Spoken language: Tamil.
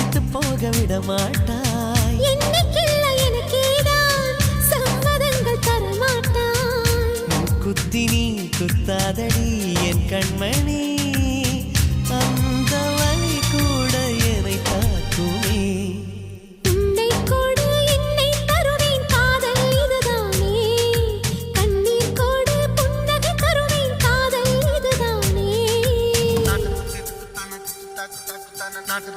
பிடித்து போக விட மாட்டாய். என்னைக்கில்ல எனக்கேதான் சம்மதங்கள் தரமாட்டாய். குத்தி நீ குத்தாதடி என் கண்மணி, அந்த வழி கூட என்னை தாக்குமே. உன்னை கொடு என்னை தருவேன் காதல் இதுதானே. கண்ணீர் கொடு புன்னகை தருவேன் காதல் இதுதானே. நாட்டு